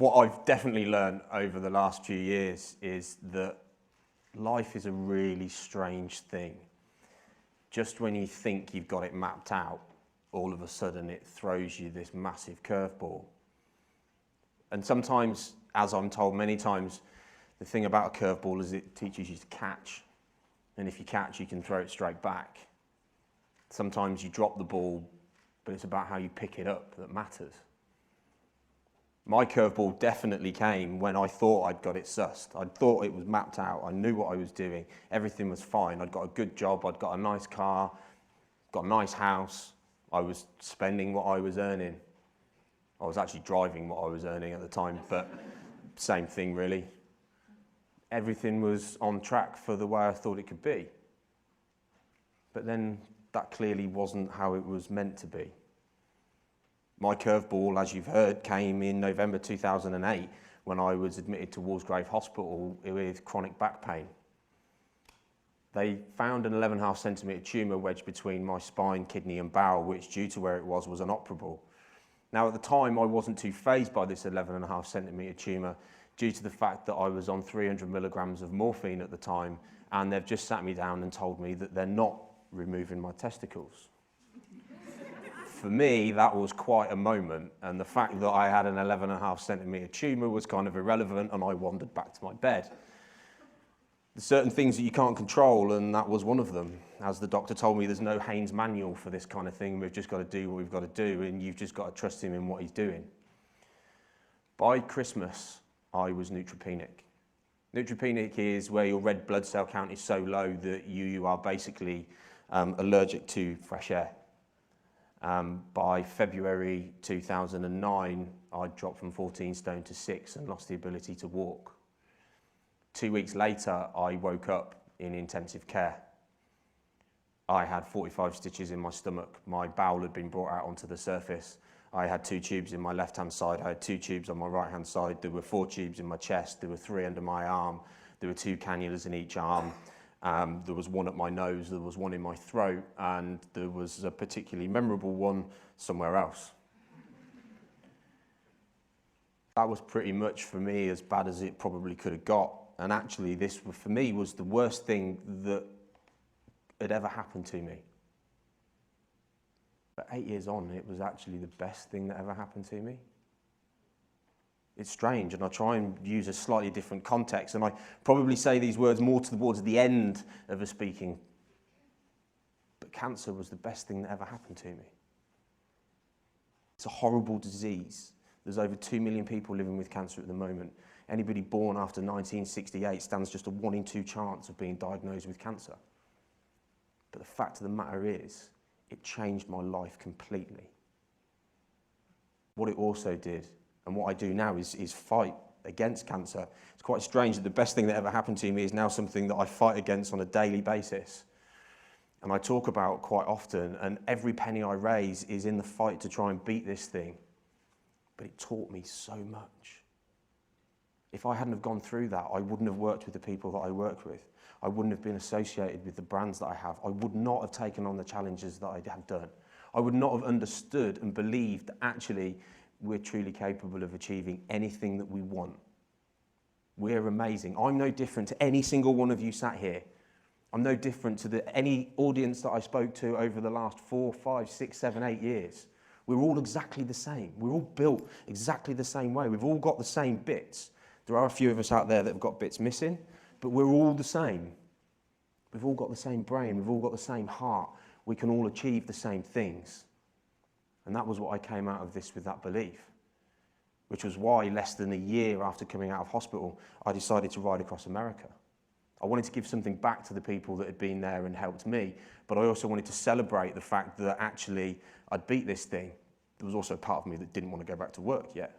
what I've definitely learned over the last few years is that life is a really strange thing. Just when you think you've got it mapped out, all of a sudden it throws you this massive curveball. And sometimes, as I'm told many times, the thing about a curveball is it teaches you to catch. And if you catch, you can throw it straight back. Sometimes you drop the ball, but it's about how you pick it up that matters. My curveball definitely came when I thought I'd got it sussed. I thought it was mapped out. I knew what I was doing. Everything was fine. I'd got a good job. I'd got a nice car, got a nice house. I was spending what I was earning. I was actually driving what I was earning at the time, but same thing really. Everything was on track for the way I thought it could be. But then that clearly wasn't how it was meant to be. My curveball, as you've heard, came in November 2008 when I was admitted to Walsgrave Hospital with chronic back pain. They found an 11.5 centimetre tumour wedged between my spine, kidney and bowel, which due to where it was inoperable. Now at the time I wasn't too fazed by this 11.5 centimetre tumour due to the fact that I was on 300 milligrams of morphine at the time, and they've just sat me down and told me that they're not removing my testicles. For me, that was quite a moment, and the fact that I had an 11.5 centimetre tumour was kind of irrelevant, and I wandered back to my bed. There's certain things that you can't control, and that was one of them. As the doctor told me, there's no Haynes manual for this kind of thing. We've just got to do what we've got to do, and you've just got to trust him in what he's doing. By Christmas, I was neutropenic. Neutropenic is where your red blood cell count is so low that you are basically allergic to fresh air. By February 2009, I dropped from 14 stone to 6 and lost the ability to walk. 2 weeks later, I woke up in intensive care. I had 45 stitches in my stomach. My bowel had been brought out onto the surface. I had 2 tubes in my left-hand side. I had 2 tubes on my right-hand side. There were 4 tubes in my chest. There were 3 under my arm. There were 2 cannulas in each arm. There was 1 at my nose. There was 1 in my throat. And there was a particularly memorable one somewhere else. That was pretty much, for me, as bad as it probably could have got. And actually, this, for me, was the worst thing that had ever happened to me. But 8 years on, it was actually the best thing that ever happened to me. It's strange, and I try and use a slightly different context, and I probably say these words more towards the end of a speaking. But cancer was the best thing that ever happened to me. It's a horrible disease. There's over 2 million people living with cancer at the moment. Anybody born after 1968 stands just a 1 in 2 chance of being diagnosed with cancer. But the fact of the matter is, it changed my life completely. What it also did, and what I do now, is fight against cancer. It's quite strange that the best thing that ever happened to me is now something that I fight against on a daily basis. And I talk about quite often, and every penny I raise is in the fight to try and beat this thing. But it taught me so much. If I hadn't have gone through that, I wouldn't have worked with the people that I work with. I wouldn't have been associated with the brands that I have. I would not have taken on the challenges that I have done. I would not have understood and believed that actually we're truly capable of achieving anything that we want. We're amazing. I'm no different to any single one of you sat here. I'm no different to any audience that I spoke to over the last 4, 5, 6, 7, 8 years. We're all exactly the same. We're all built exactly the same way. We've all got the same bits. There are a few of us out there that have got bits missing, but we're all the same. We've all got the same brain. We've all got the same heart. We can all achieve the same things. And that was what I came out of this with, that belief, which was why less than a year after coming out of hospital, I decided to ride across America. I wanted to give something back to the people that had been there and helped me, but I also wanted to celebrate the fact that actually I'd beat this thing. There was also a part of me that didn't want to go back to work yet.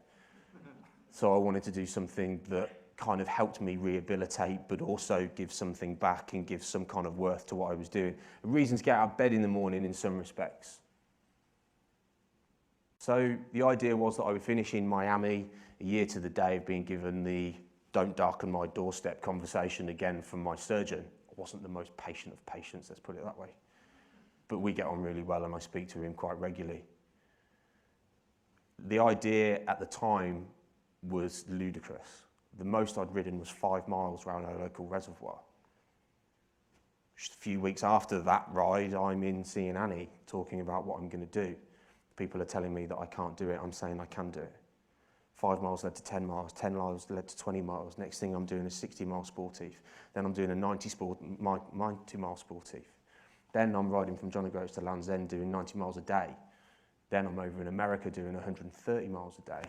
So I wanted to do something that kind of helped me rehabilitate, but also give something back and give some kind of worth to what I was doing. A reason to get out of bed in the morning in some respects. So the idea was that I would finish in Miami a year to the day of being given the "don't darken my doorstep" conversation again from my surgeon. I wasn't the most patient of patients, let's put it that way. But we get on really well and I speak to him quite regularly. The idea at the time was ludicrous. The most I'd ridden was 5 miles around a local reservoir. Just a few weeks after that ride, I'm in seeing Annie, talking about what I'm going to do. People are telling me that I can't do it. I'm saying I can do it. 5 miles led to 10 miles. 10 miles led to 20 miles. Next thing I'm doing a 60-mile sportive. Then I'm doing a 90-mile sportive. Then I'm riding from John O'Groats to Land's End doing 90 miles a day. Then I'm over in America doing 130 miles a day.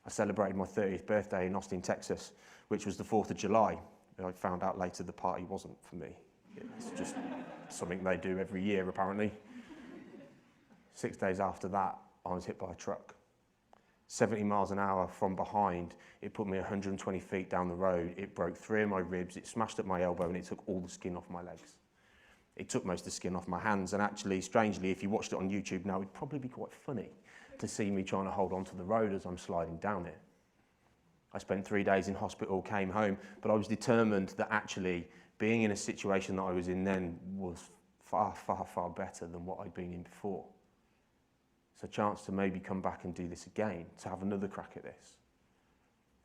I celebrated my 30th birthday in Austin, Texas, which was the 4th of July. I found out later the party wasn't for me. It's just something they do every year, apparently. 6 days after that, I was hit by a truck. 70 miles an hour from behind, it put me 120 feet down the road. It broke 3 of my ribs, it smashed up my elbow, and it took all the skin off my legs. It took most of the skin off my hands, and actually, strangely, if you watched it on YouTube now, it'd probably be quite funny to see me trying to hold on to the road as I'm sliding down it. I spent 3 days in hospital, came home, but I was determined that actually being in a situation that I was in then was far, far, far better than what I'd been in before. It's a chance to maybe come back and do this again, to have another crack at this.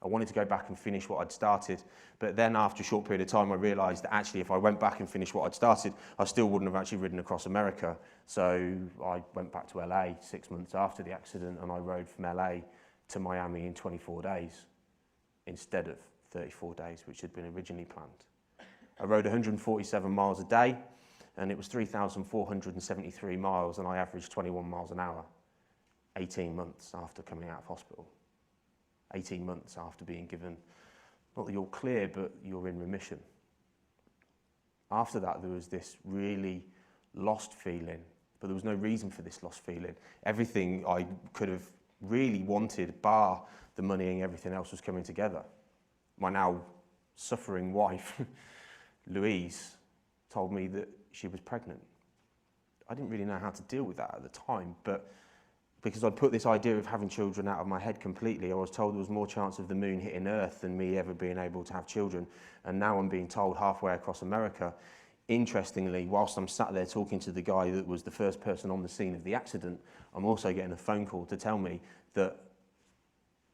I wanted to go back and finish what I'd started, but then after a short period of time I realised that actually if I went back and finished what I'd started, I still wouldn't have actually ridden across America. So I went back to LA 6 months after the accident, and I rode from LA to Miami in 24 days instead of 34 days, which had been originally planned. I rode 147 miles a day, and it was 3,473 miles, and I averaged 21 miles an hour, 18 months after coming out of hospital. 18 months after being given, not that you're clear, but you're in remission. After that, there was this really lost feeling, but there was no reason for this lost feeling. Everything I could have really wanted, bar the money and everything else, was coming together. My now suffering wife, Louise, told me that she was pregnant. I didn't really know how to deal with that at the time, but because I'd put this idea of having children out of my head completely, I was told there was more chance of the moon hitting Earth than me ever being able to have children. And now I'm being told halfway across America, interestingly, whilst I'm sat there talking to the guy that was the first person on the scene of the accident, I'm also getting a phone call to tell me that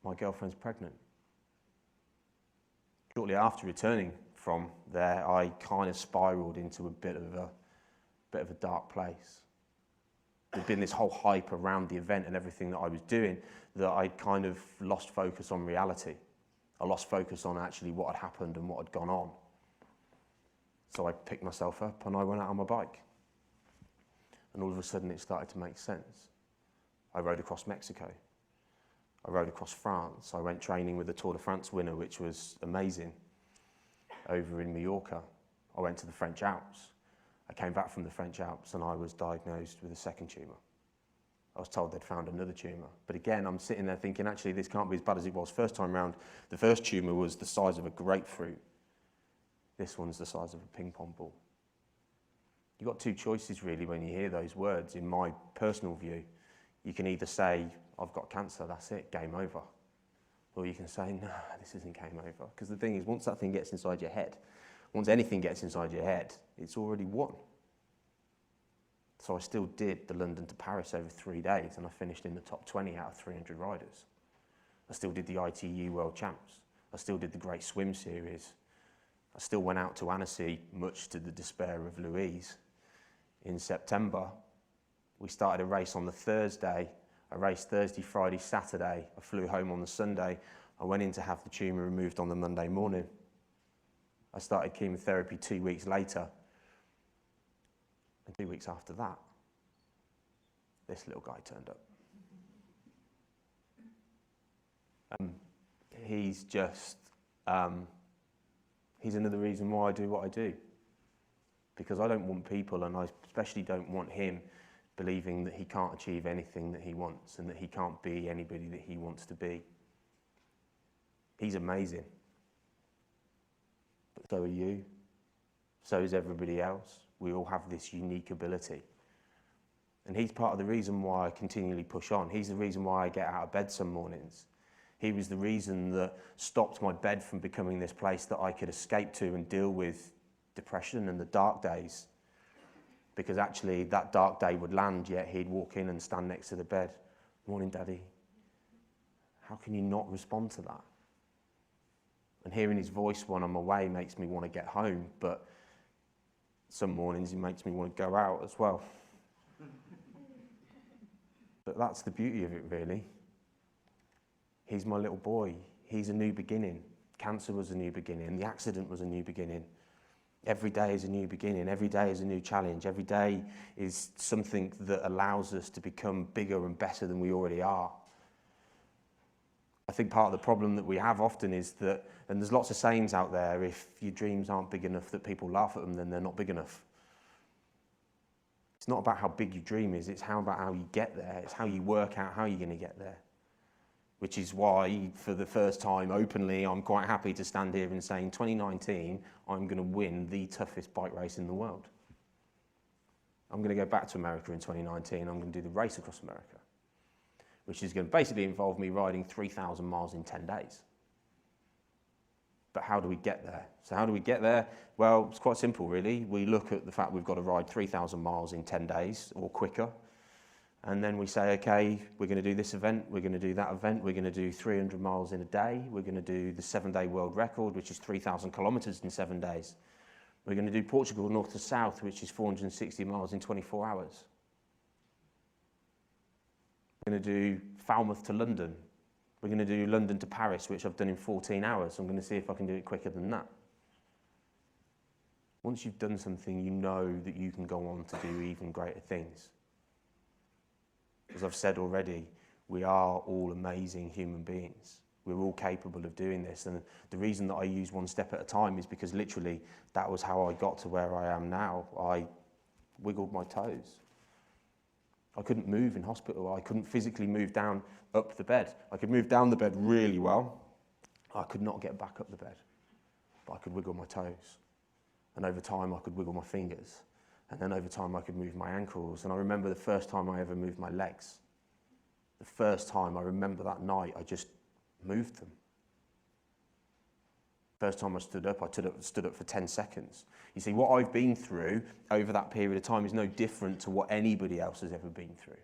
my girlfriend's pregnant. Shortly after returning from there, I kind of spiraled into a bit of a dark place. There'd been this whole hype around the event and everything that I was doing that I'd kind of lost focus on reality. I lost focus on actually what had happened and what had gone on. So I picked myself up and I went out on my bike. And all of a sudden it started to make sense. I rode across Mexico. I rode across France. I went training with the Tour de France winner, which was amazing, over in Mallorca. I went to the French Alps. I came back from the French Alps and I was diagnosed with a second tumour. I was told they'd found another tumour. But again, I'm sitting there thinking, actually, this can't be as bad as it was first time round. The first tumour was the size of a grapefruit. This one's the size of a ping pong ball. You've got two choices, really, when you hear those words, in my personal view. You can either say, I've got cancer, that's it, game over. Or you can say, no, this isn't game over. Because the thing is, once that thing gets inside your head, once anything gets inside your head, it's already won. So I still did the London to Paris over 3 days, and I finished in the top 20 out of 300 riders. I still did the ITU World Champs. I still did the Great Swim Series. I still went out to Annecy, much to the despair of Louise. In September, we started a race on the Thursday. I raced Thursday, Friday, Saturday. I flew home on the Sunday. I went in to have the tumour removed on the Monday morning. I started chemotherapy 2 weeks later. And 2 weeks after that, this little guy turned up. He's just, he's another reason why I do what I do. Because I don't want people, and I especially don't want him, believing that he can't achieve anything that he wants and that he can't be anybody that he wants to be. He's amazing. But so are you. So is everybody else. We all have this unique ability. And he's part of the reason why I continually push on. He's the reason why I get out of bed some mornings. He was the reason that stopped my bed from becoming this place that I could escape to and deal with depression and the dark days. Because actually that dark day would land, yet he'd walk in and stand next to the bed. Morning, Daddy. How can you not respond to that? And hearing his voice when I'm away makes me want to get home, but some mornings he makes me want to go out as well. But that's the beauty of it, really. He's my little boy. He's a new beginning. Cancer was a new beginning. The accident was a new beginning. Every day is a new beginning. Every day is a new challenge. Every day is something that allows us to become bigger and better than we already are. I think part of the problem that we have often is that, and there's lots of sayings out there, if your dreams aren't big enough that people laugh at them, then they're not big enough. It's not about how big your dream is, it's about how you get there. It's how you work out how you're going to get there. Which is why, for the first time openly, I'm quite happy to stand here and say, in 2019, I'm going to win the toughest bike race in the world. I'm going to go back to America in 2019, I'm going to do the race across America, which is going to basically involve me riding 3,000 miles in 10 days. But how do we get there? So how do we get there? Well, it's quite simple, really. We look at the fact we've got to ride 3,000 miles in 10 days or quicker. And then we say, okay, we're going to do this event, we're going to do that event, we're going to do 300 miles in a day, we're going to do the 7-day world record, which is 3,000 kilometres in 7 days. We're going to do Portugal north to south, which is 460 miles in 24 hours. We're going to do Falmouth to London. We're going to do London to Paris, which I've done in 14 hours. I'm going to see if I can do it quicker than that. Once you've done something, you know that you can go on to do even greater things. As I've said already, we are all amazing human beings. We're all capable of doing this. And the reason that I use one step at a time is because literally that was how I got to where I am now. I wiggled my toes. I couldn't move in hospital. I couldn't physically move down up the bed. I could move down the bed really well. I could not get back up the bed, but I could wiggle my toes. And over time I could wiggle my fingers. And then over time I could move my ankles. And I remember the first time I ever moved my legs. The first time, I remember that night, I just moved them. First time I stood up for 10 seconds. You see, what I've been through over that period of time is no different to what anybody else has ever been through.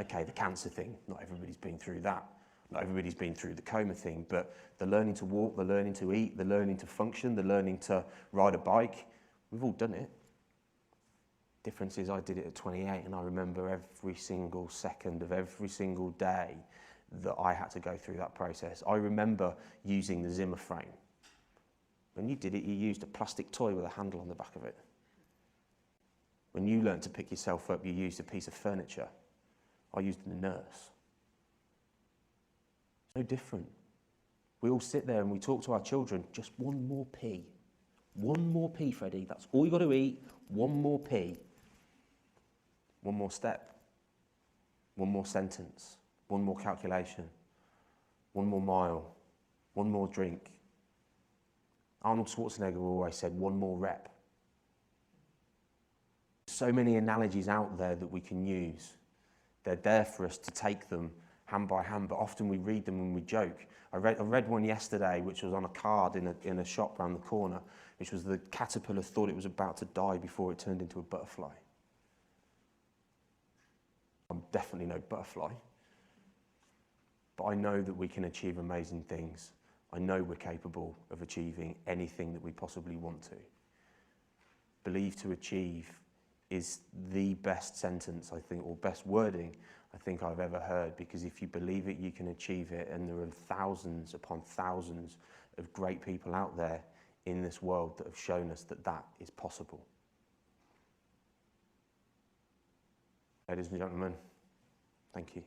Okay, the cancer thing, not everybody's been through that. Not everybody's been through the coma thing, but the learning to walk, the learning to eat, the learning to function, the learning to ride a bike, we've all done it. Difference is I did it at 28 and I remember every single second of every single day that I had to go through that process. I remember using the Zimmer frame. When you did it, you used a plastic toy with a handle on the back of it. When you learned to pick yourself up, you used a piece of furniture. I used a nurse. No different. We all sit there and we talk to our children, just one more pee. One more pee, Freddie. That's all you got to eat. One more pee. One more step. One more sentence. One more calculation. One more mile. One more drink. Arnold Schwarzenegger always said, one more rep. So many analogies out there that we can use. They're there for us to take them hand by hand, but often we read them and we joke. I read one yesterday which was on a card in a shop round the corner, which was the caterpillar thought it was about to die before it turned into a butterfly. I'm definitely no butterfly, but I know that we can achieve amazing things. I know we're capable of achieving anything that we possibly want to. Believe to achieve is the best sentence, I think, or best wording I think I've ever heard, because if you believe it, you can achieve it, and there are thousands upon thousands of great people out there in this world that have shown us that that is possible. Ladies and gentlemen, thank you.